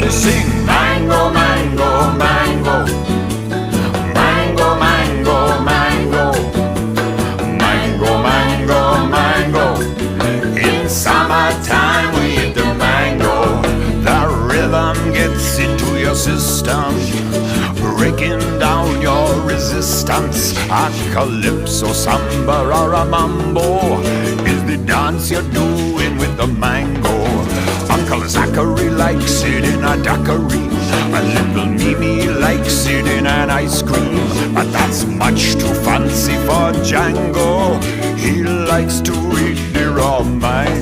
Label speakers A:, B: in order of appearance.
A: They sing mango, mango, mango, mango, mango, mango, mango, mango, mango. In summertime we eat the mango. The rhythm gets into your system, breaking down your resistance. A calypso, samba, or a mambo is the dance you're doing with the mango. Uncle Zachary likes it in a daiquiri. A little Mimi likes it in an ice cream. But that's much too fancy for Django. He likes to eat the raw mango.